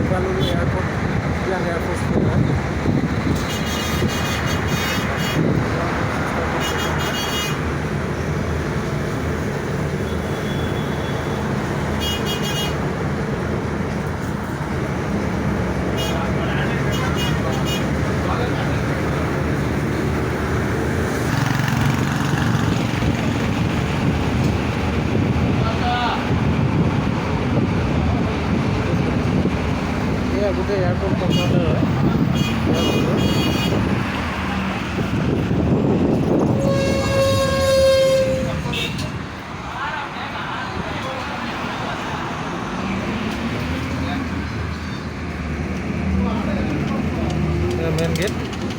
Bengaluru Airport, Indian Air Force গোটেই airport কণ্ট্ৰলৰ হয় main gate